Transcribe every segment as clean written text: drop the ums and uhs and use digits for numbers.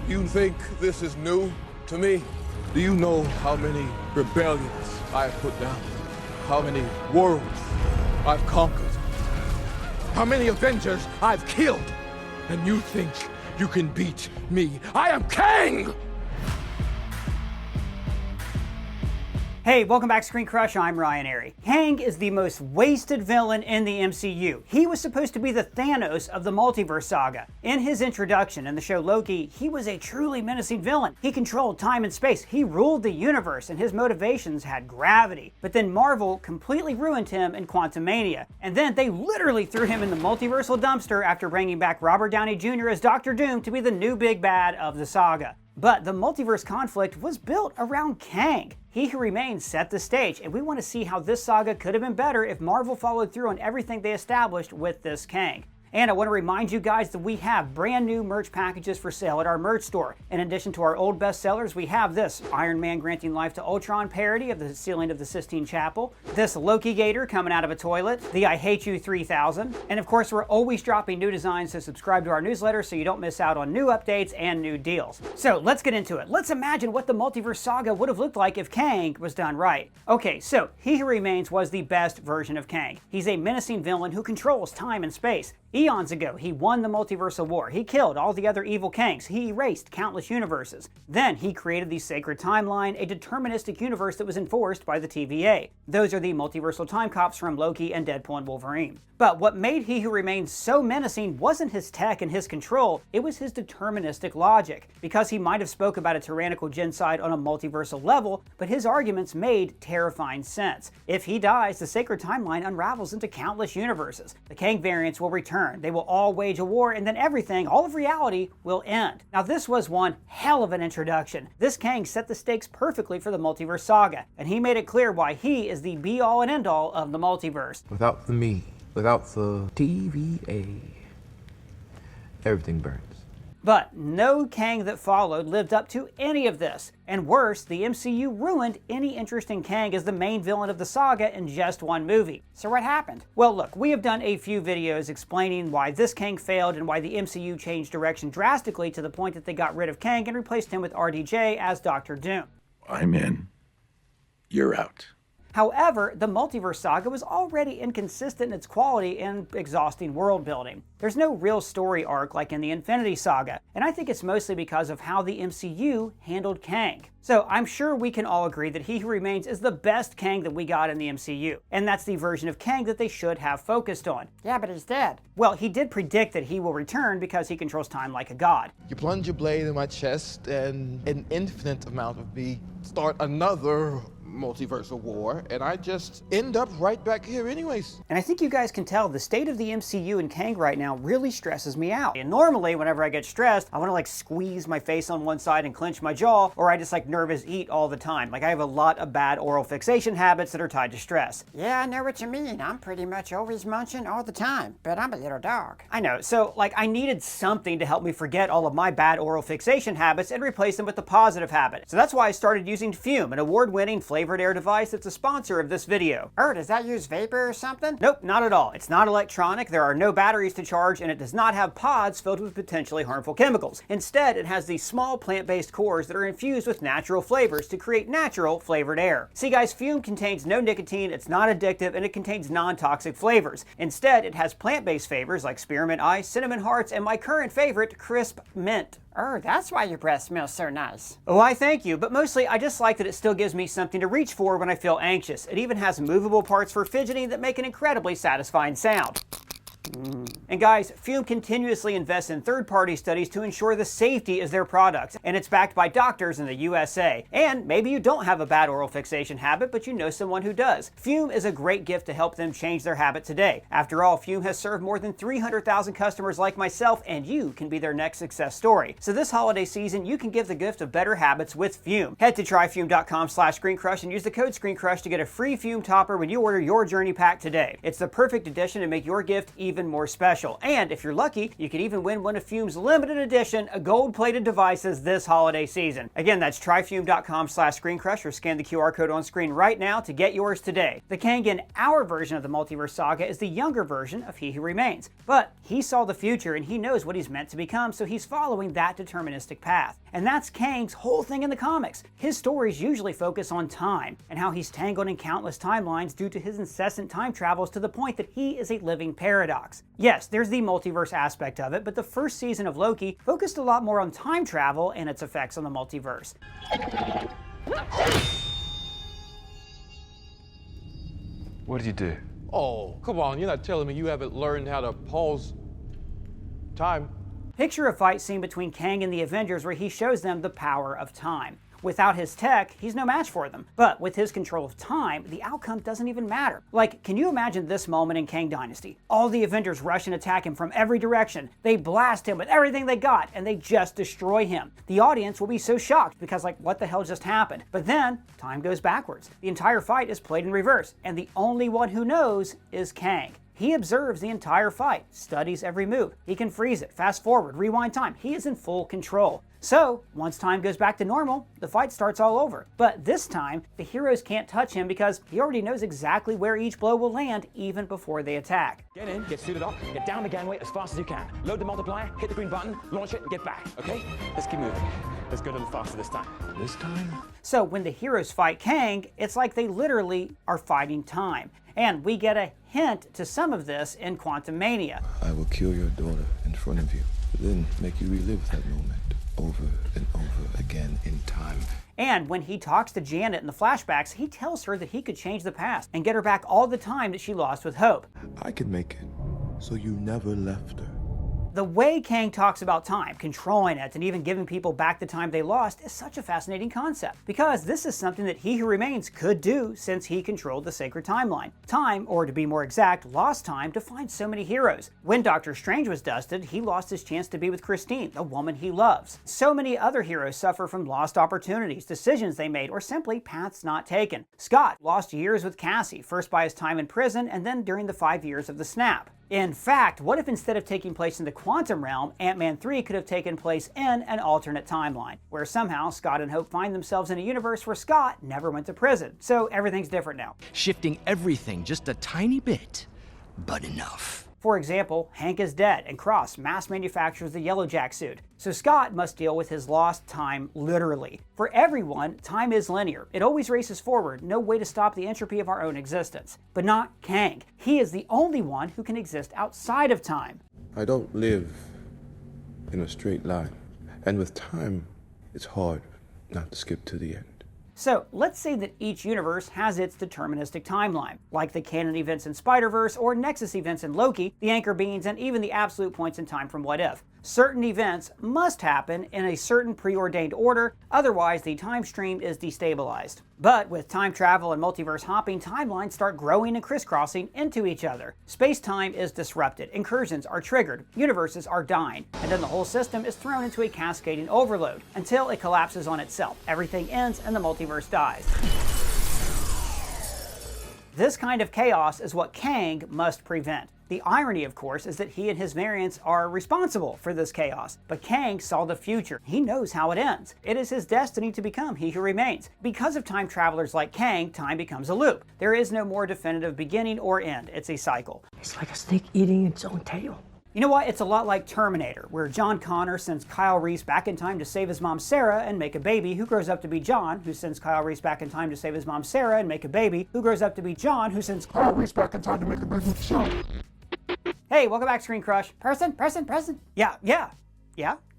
You think this is new to me? Do you know how many rebellions I have put down? How many worlds I've conquered? How many Avengers I've killed? And you think you can beat me? I am Kang! Hey, welcome back to ScreenCrush, I'm Ryan Airy. Kang is the most wasted villain in the MCU. He was supposed to be the THANOS of the Multiverse saga. In his introduction in the show Loki, he was a truly menacing villain. He controlled time and space, he ruled the universe, and his motivations had gravity. But then Marvel completely ruined him in Quantumania. And then they literally threw him in the multiversal dumpster after bringing back Robert Downey Jr. as Dr. Doom to be the new big bad of the saga. But the multiverse conflict was built around Kang. He Who Remains set the stage, and we want to see how this saga could have been better if Marvel followed through on everything they established with this Kang. And I want to remind you guys that we have brand new merch packages for sale at our merch store. In addition to our old bestsellers, we have this Iron Man granting life to Ultron parody of the ceiling of the Sistine Chapel, this Loki Gator coming out of a toilet, the I Hate You 3000, and of course we're always dropping new designs, so subscribe to our newsletter so you don't miss out on new updates and new deals. So let's get into it. Let's imagine what the multiverse saga would have looked like if Kang was done right. Okay, so He Who Remains was the best version of Kang. He's a menacing villain who controls time and space. Eons ago, he won the multiversal war. He killed all the other evil Kangs. He erased countless universes. Then he created the sacred timeline, a deterministic universe that was enforced by the TVA. Those are the multiversal time cops from Loki and Deadpool and Wolverine. But what made He Who Remains so menacing wasn't his tech and his control, it was his deterministic logic. Because he might have spoke about a tyrannical genocide on a multiversal level, but his arguments made terrifying sense. If he dies, the sacred timeline unravels into countless universes. The Kang variants will return. They will all wage a war, and then everything, all of reality, will end. Now this was one hell of an introduction. This Kang set the stakes perfectly for the multiverse saga, and he made it clear why he is the be-all and end-all of the multiverse. Without the me, without the TVA, everything burns. But no Kang that followed lived up to any of this. And worse, the MCU ruined any interest in Kang as the main villain of the saga in just one movie. So what happened? Well look, we have done a few videos explaining why this Kang failed and why the MCU changed direction drastically to the point that they got rid of Kang and replaced him with RDJ as Dr. Doom. I'm in. You're out. However, the multiverse saga was already inconsistent in its quality and exhausting world building. There's no real story arc like in the Infinity Saga, and I think it's mostly because of how the MCU handled Kang. So I'm sure we can all agree that He Who Remains is the best Kang that we got in the MCU, and that's the version of Kang that they should have focused on. Yeah, but he's dead. Well, he did predict that he will return because he controls time like a god. You plunge your blade in my chest, and an infinite amount of me start another multiversal war, and I just end up right back here anyways. And I think you guys can tell the state of the MCU and Kang right now really stresses me out. And normally whenever I get stressed, I want to like squeeze my face on one side and clench my jaw, or I just like nervous eat all the time. Like I have a lot of bad oral fixation habits that are tied to stress. Yeah, I know what you mean. I'm pretty much always munching all the time, but I'm a little dog. I know, so like I needed something to help me forget all of my bad oral fixation habits and replace them with the positive habit. So that's why I started using Fume, an award-winning flavored air device that's a sponsor of this video. Does that use vapor or something? Nope, not at all. It's not electronic, there are no batteries to charge, and it does not have pods filled with potentially harmful chemicals. Instead, it has these small plant-based cores that are infused with natural flavors to create natural flavored air. See guys, Fume contains no nicotine, it's not addictive, and it contains non-toxic flavors. Instead, it has plant-based flavors like spearmint ice, cinnamon hearts, and my current favorite, crisp mint. That's why your breath smells so nice. Oh, I thank you, but mostly I just like that it still gives me something to reach for when I feel anxious. It even has movable parts for fidgeting that make an incredibly satisfying sound. And guys, Fume continuously invests in third-party studies to ensure the safety of their products, and it's backed by doctors in the USA. And maybe you don't have a bad oral fixation habit, but you know someone who does. Fume is a great gift to help them change their habit today. After all, Fume has served more than 300,000 customers like myself, and you can be their next success story. So this holiday season, you can give the gift of better habits with Fume. Head to tryfume.com/ScreenCrush and use the code ScreenCrush to get a free Fume topper when you order your journey pack today. It's the perfect addition to make your gift even even more special. And if you're lucky, you could even win one of Fume's limited edition gold-plated devices this holiday season. Again, that's tryfume.com/ScreenCrush or scan the QR code on screen right now to get yours today. The Kang in our version of the Multiverse Saga is the younger version of He Who Remains. But he saw the future and he knows what he's meant to become, so he's following that deterministic path. And that's Kang's whole thing in the comics. His stories usually focus on time and how he's tangled in countless timelines due to his incessant time travels to the point that he is a living paradox. Yes, there's the multiverse aspect of it, but the first season of Loki focused a lot more on time travel and its effects on the multiverse. What did you do? Oh, come on, you're not telling me you haven't learned how to pause time? Picture a fight scene between Kang and the Avengers where he shows them the power of time. Without his tech, he's no match for them. But with his control of time, the outcome doesn't even matter. Like, can you imagine this moment in Kang Dynasty? All the Avengers rush and attack him from every direction. They blast him with everything they got, and they just destroy him. The audience will be so shocked because, like, what the hell just happened? But then, time goes backwards. The entire fight is played in reverse, and the only one who knows is Kang. He observes the entire fight, studies every move. He can freeze it, fast forward, rewind time. He is in full control. So, once time goes back to normal, the fight starts all over. But this time, the heroes can't touch him because he already knows exactly where each blow will land even before they attack. Get in, get suited up, get down the gangway as fast as you can. Load the multiplier, hit the green button, launch it, and get back, okay? Let's keep moving. Let's go a little faster this time. This time? So when the heroes fight Kang, it's like they literally are fighting time. And we get a hint to some of this in Quantum Mania. I will kill your daughter in front of you, then make you relive that moment over and over again in time. And when he talks to Janet in the flashbacks, he tells her that he could change the past and get her back all the time that she lost with Hope. I can make it so you never left her. The way Kang talks about time, controlling it, and even giving people back the time they lost is such a fascinating concept, because this is something that He Who Remains could do since he controlled the sacred timeline. Time, or to be more exact, lost time, defines so many heroes. When Doctor Strange was dusted, he lost his chance to be with Christine, the woman he loves. So many other heroes suffer from lost opportunities, decisions they made, or simply paths not taken. Scott lost years with Cassie, first by his time in prison, and then during the 5 years of the snap. In fact, what if instead of taking place in the quantum realm, Ant-Man 3 could have taken place in an alternate timeline, where somehow Scott and Hope find themselves in a universe where Scott never went to prison. So everything's different now. Shifting everything just a tiny bit, but enough. For example, Hank is dead and Cross mass manufactures the Yellow Jack suit, so Scott must deal with his lost time literally. For everyone, time is linear. It always races forward, no way to stop the entropy of our own existence. But not Kang. He is the only one who can exist outside of time. I don't live in a straight line, and with time, it's hard not to skip to the end. So let's say that each universe has its deterministic timeline, like the canon events in Spider-Verse or Nexus events in Loki, the anchor beings, and even the absolute points in time from What If. Certain events must happen in a certain preordained order, otherwise the time stream is destabilized. But with time travel and multiverse hopping, timelines start growing and crisscrossing into each other. Space-time is disrupted, incursions are triggered, universes are dying, and then the whole system is thrown into a cascading overload until it collapses on itself. Everything ends and the multiverse dies. This kind of chaos is what Kang must prevent. The irony, of course, is that he and his variants are responsible for this chaos. But Kang saw the future. He knows how it ends. It is his destiny to become He Who Remains. Because of time travelers like Kang, time becomes a loop. There is no more definitive beginning or end. It's a cycle. It's like a snake eating its own tail. You know what? It's a lot like Terminator, where John Connor sends Kyle Reese back in time to save his mom Sarah and make a baby who grows up to be John, who sends Kyle Reese back in time to save his mom Sarah and make a baby who grows up to be John, who sends Kyle Reese back in time to make a baby with John. Hey, welcome back, ScreenCrush. Person. Yeah?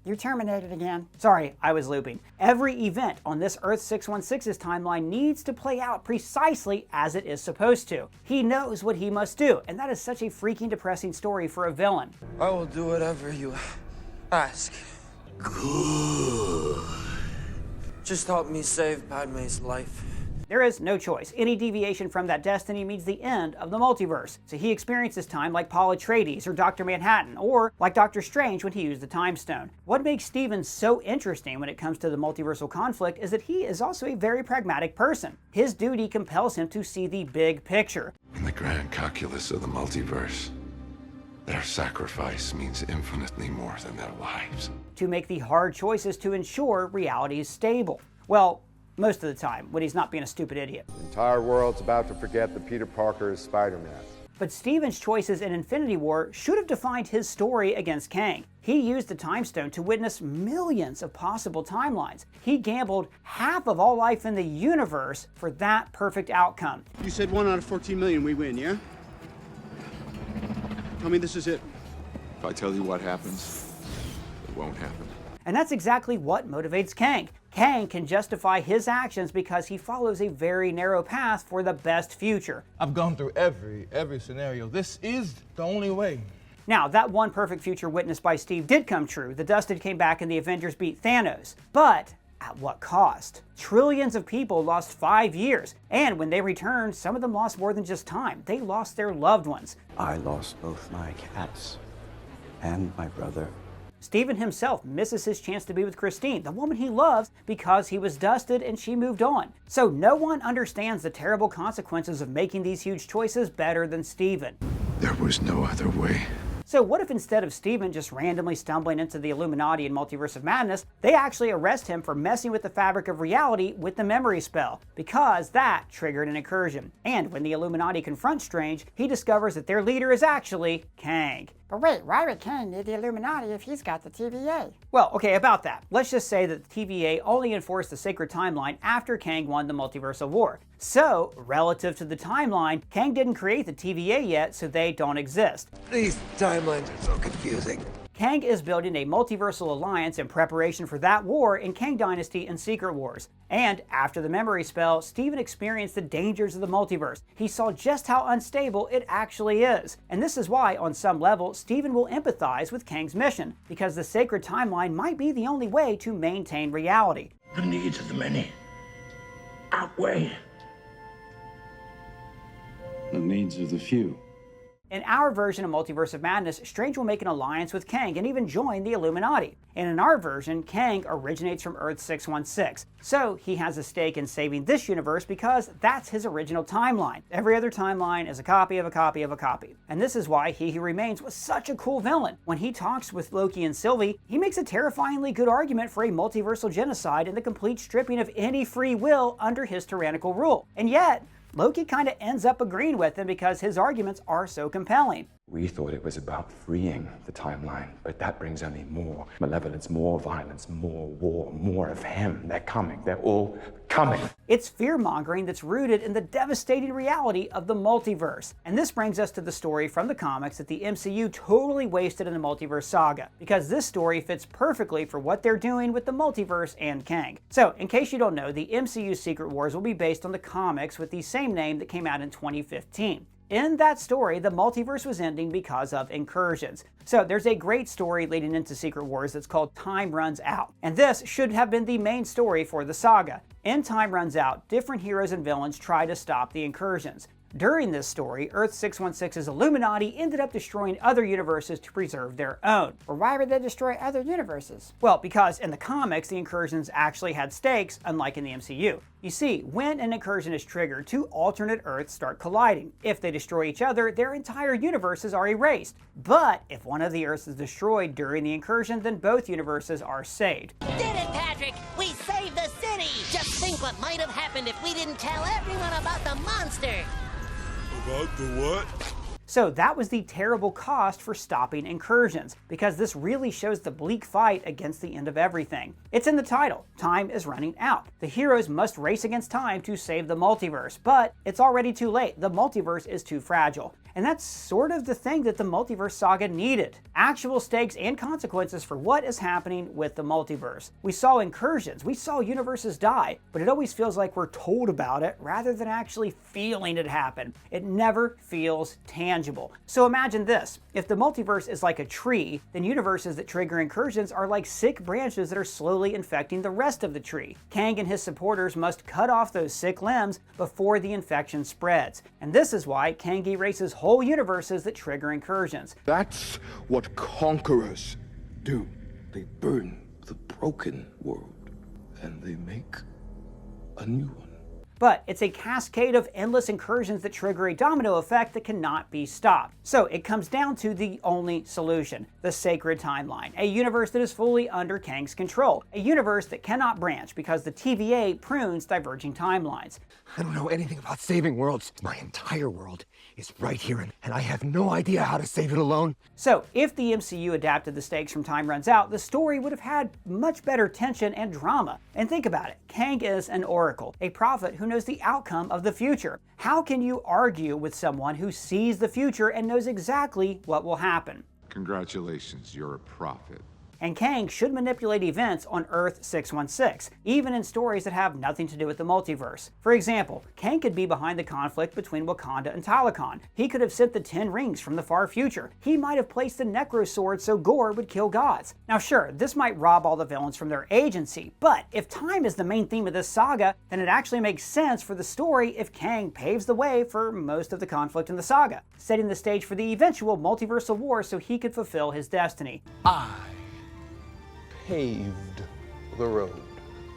You terminated again. Sorry, I was looping. Every event on this Earth 616's timeline needs to play out precisely as it is supposed to. He knows what he must do, and that is such a freaking depressing story for a villain. I will do whatever you ask. Good. Just help me save Padme's life. There is no choice. Any deviation from that destiny means the end of the multiverse. So he experiences time like Paul Atreides or Dr. Manhattan, or like Doctor Strange when he used the Time Stone. What makes Steven so interesting when it comes to the multiversal conflict is that he is also a very pragmatic person. His duty compels him to see the big picture. In the grand calculus of the multiverse, Their sacrifice means infinitely more than their lives. To make the hard choices to ensure reality is stable. Well, most of the time, when he's not being a stupid idiot. The entire world's about to forget that Peter Parker is Spider-Man. But Stephen's choices in Infinity War should have defined his story against Kang. He used the Time Stone to witness millions of possible timelines. He gambled half of all life in the universe for that perfect outcome. You said 1 out of 14 million we win, yeah? Tell me this is it. If I tell you what happens, it won't happen. And that's exactly what motivates Kang. Kang can justify his actions because he follows a very narrow path for the best future. I've gone through every scenario. This is the only way. Now, that one perfect future witnessed by Steve did come true. The Dusted came back and the Avengers beat Thanos. But at what cost? Trillions of people lost 5 years. And when they returned, some of them lost more than just time. They lost their loved ones. I lost both my cats and my brother. Stephen himself misses his chance to be with Christine, the woman he loves, because he was dusted and she moved on. So no one understands the terrible consequences of making these huge choices better than Stephen. There was no other way. So what if instead of Stephen just randomly stumbling into the Illuminati in Multiverse of Madness, they actually arrest him for messing with the fabric of reality with the memory spell, because that triggered an incursion. And when the Illuminati confronts Strange, he discovers that their leader is actually Kang. But wait, why would Kang need the Illuminati if he's got the TVA? Well, okay, about that. Let's just say that the TVA only enforced the sacred timeline after Kang won the Multiverse of War. So, relative to the timeline, Kang didn't create the TVA yet, so they don't exist. These timelines are so confusing. Kang is building a multiversal alliance in preparation for that war in Kang Dynasty and Secret Wars. And after the memory spell, Stephen experienced the dangers of the multiverse. He saw just how unstable it actually is. And this is why, on some level, Stephen will empathize with Kang's mission, because the sacred timeline might be the only way to maintain reality. The needs of the many outweigh the needs of the few. In our version of Multiverse of Madness, Strange will make an alliance with Kang and even join the Illuminati. And in our version, Kang originates from Earth 616. So he has a stake in saving this universe because that's his original timeline. Every other timeline is a copy of a copy of a copy. And this is why He Who Remains was such a cool villain. When he talks with Loki and Sylvie, he makes a terrifyingly good argument for a multiversal genocide and the complete stripping of any free will under his tyrannical rule. And yet, Loki kind of ends up agreeing with him because his arguments are so compelling. We thought it was about freeing the timeline, but that brings only more malevolence, more violence, more war, more of him. They're coming. They're all coming. It's fear-mongering that's rooted in the devastating reality of the multiverse. And this brings us to the story from the comics that the MCU totally wasted in the Multiverse Saga, because this story fits perfectly for what they're doing with the multiverse and Kang. So, in case you don't know, the MCU's Secret Wars will be based on the comics with the same name that came out in 2015. In that story, the multiverse was ending because of incursions. So there's a great story leading into Secret Wars that's called Time Runs Out. And this should have been the main story for the saga. In Time Runs Out, different heroes and villains try to stop the incursions. During this story, Earth 616's Illuminati ended up destroying other universes to preserve their own. Or why would they destroy other universes? Well, because in the comics, the incursions actually had stakes, unlike in the MCU. You see, when an incursion is triggered, two alternate Earths start colliding. If they destroy each other, their entire universes are erased. But if one of the Earths is destroyed during the incursion, then both universes are saved. Did it, Patrick! We saved the city! Just think what might have happened if we didn't tell everyone about the monster! About the what? So that was the terrible cost for stopping incursions, because this really shows the bleak fight against the end of everything. It's in the title. Time is running out. The heroes must race against time to save the multiverse, but it's already too late. The multiverse is too fragile. And that's sort of the thing that the Multiverse Saga needed. Actual stakes and consequences for what is happening with the multiverse. We saw incursions, we saw universes die, but it always feels like we're told about it rather than actually feeling it happen. It never feels tangible. So imagine this. If the multiverse is like a tree, then universes that trigger incursions are like sick branches that are slowly infecting the rest of the tree. Kang and his supporters must cut off those sick limbs before the infection spreads. And this is why Kang erases whole universes that trigger incursions. That's what conquerors do. They burn the broken world and they make a new one. but it's a cascade of endless incursions that trigger a domino effect that cannot be stopped. So it comes down to the only solution, the sacred timeline, a universe that is fully under Kang's control, a universe that cannot branch because the TVA prunes diverging timelines. I don't know anything about saving worlds. My entire world is right here, and I have no idea how to save it alone. So if the MCU adapted the stakes from Time Runs Out, the story would have had much better tension and drama. And think about it, Kang is an oracle, a prophet who knows the outcome of the future. How can you argue with someone who sees the future and knows exactly what will happen? Congratulations, you're a prophet. And Kang should manipulate events on Earth 616, even in stories that have nothing to do with the multiverse. For example, Kang could be behind the conflict between Wakanda and Talokan. He could have sent the 10 rings from the far future. He might have placed the Necro Sword so Gore would kill gods. Now sure, this might rob all the villains from their agency, but if time is the main theme of this saga, then it actually makes sense for the story if Kang paves the way for most of the conflict in the saga, setting the stage for the eventual multiversal war so he could fulfill his destiny. Paved the road.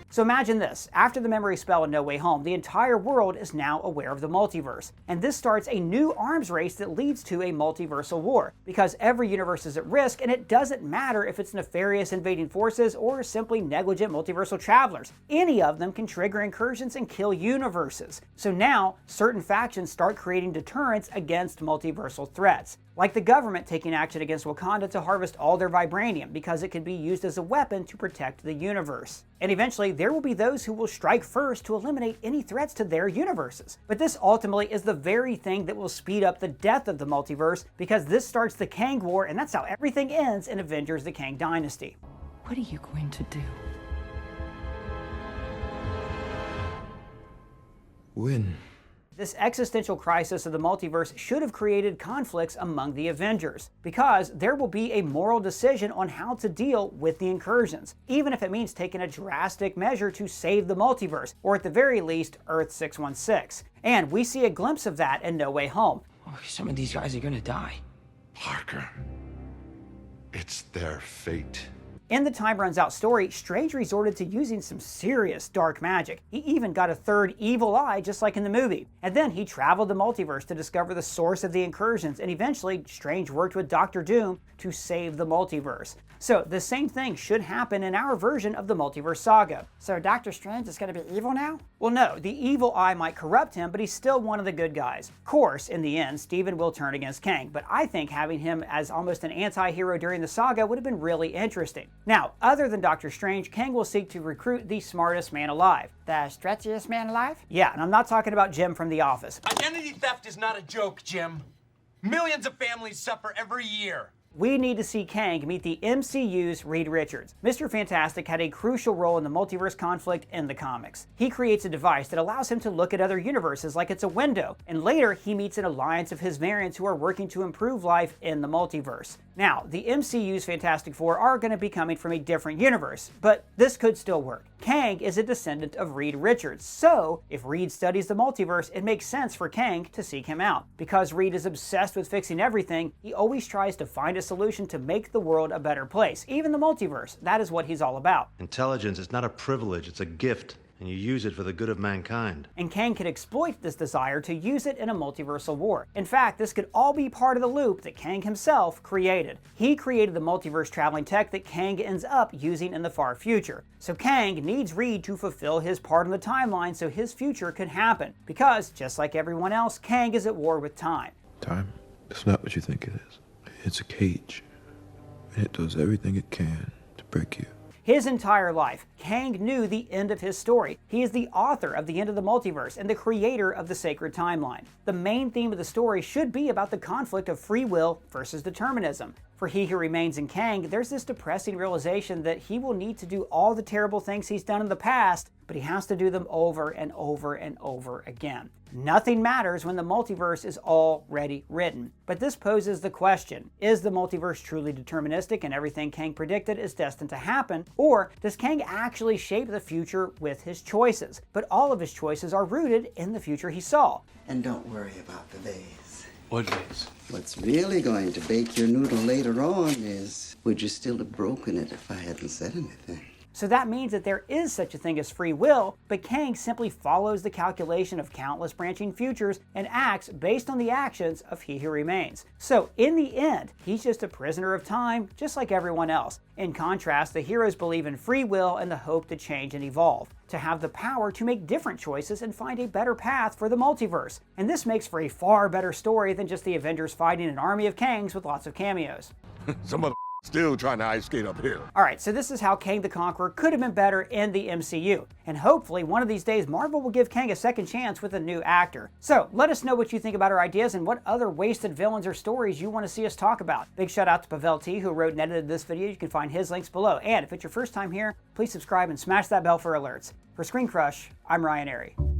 So imagine this, after the memory spell in No Way Home, the entire world is now aware of the multiverse, and this starts a new arms race that leads to a multiversal war, because every universe is at risk, and it doesn't matter if it's nefarious invading forces or simply negligent multiversal travelers. Any of them can trigger incursions and kill universes. So now, certain factions start creating deterrents against multiversal threats, like the government taking action against Wakanda to harvest all their vibranium because it could be used as a weapon to protect the universe. And eventually, there will be those who will strike first to eliminate any threats to their universes. But this ultimately is the very thing that will speed up the death of the multiverse, because this starts the Kang War, and that's how everything ends in Avengers: The Kang Dynasty. What are you going to do? Win. This existential crisis of the multiverse should have created conflicts among the Avengers, because there will be a moral decision on how to deal with the incursions, even if it means taking a drastic measure to save the multiverse, or at the very least, Earth 616. And we see a glimpse of that in No Way Home. Oh, some of these guys are gonna die. Parker, it's their fate. In the Time Runs Out story, Strange resorted to using some serious dark magic. He even got a third evil eye, just like in the movie. And then he traveled the multiverse to discover the source of the incursions, and eventually Strange worked with Dr. Doom to save the multiverse. So the same thing should happen in our version of the Multiverse Saga. So Doctor Strange is going to be evil now? Well, no, the evil eye might corrupt him, but he's still one of the good guys. Of course, in the end, Steven will turn against Kang, but I think having him as almost an anti-hero during the saga would have been really interesting. Now, other than Doctor Strange, Kang will seek to recruit the smartest man alive. The stretchiest man alive? Yeah, and I'm not talking about Jim from The Office. Identity theft is not a joke, Jim. Millions of families suffer every year. We need to see Kang meet the MCU's Reed Richards. Mr. Fantastic had a crucial role in the multiverse conflict in the comics. He creates a device that allows him to look at other universes like it's a window, and later he meets an alliance of his variants who are working to improve life in the multiverse. Now, the MCU's Fantastic Four are going to be coming from a different universe, but this could still work. Kang is a descendant of Reed Richards, so if Reed studies the multiverse, it makes sense for Kang to seek him out. Because Reed is obsessed with fixing everything, he always tries to find a solution to make the world a better place, even the multiverse. That is what he's all about. Intelligence is not a privilege, it's a gift, and you use it for the good of mankind. And Kang can exploit this desire to use it in a multiversal war. In fact, this could all be part of the loop that Kang himself created. He created the multiverse traveling tech that Kang ends up using in the far future. So Kang needs Reed to fulfill his part in the timeline so his future could happen. Because, just like everyone else, Kang is at war with time. Time is not what you think it is. It's a cage, and it does everything it can to break you. His entire life, Kang knew the end of his story. He is the author of the end of the multiverse and the creator of the sacred timeline. The main theme of the story should be about the conflict of free will versus determinism. For he who remains in Kang, there's this depressing realization that he will need to do all the terrible things he's done in the past, but he has to do them over and over and over again. Nothing matters when the multiverse is already written. But this poses the question, is the multiverse truly deterministic and everything Kang predicted is destined to happen? Or does Kang actually shape the future with his choices? But all of his choices are rooted in the future he saw. And don't worry about the vase. What vase? What's really going to bake your noodle later on is, would you still have broken it if I hadn't said anything? So that means that there is such a thing as free will, but Kang simply follows the calculation of countless branching futures and acts based on the actions of He Who Remains. So in the end, he's just a prisoner of time, just like everyone else. In contrast, the heroes believe in free will and the hope to change and evolve, to have the power to make different choices and find a better path for the multiverse. And this makes for a far better story than just the Avengers fighting an army of Kangs with lots of cameos. Some of still trying to ice skate uphill. Alright, so this is how Kang the Conqueror could have been better in the MCU. And hopefully one of these days Marvel will give Kang a second chance with a new actor. So let us know what you think about our ideas and what other wasted villains or stories you want to see us talk about. Big shout out to Pavel T, who wrote and edited this video. You can find his links below. And if it's your first time here, please subscribe and smash that bell for alerts. For ScreenCrush, I'm Ryan Airy.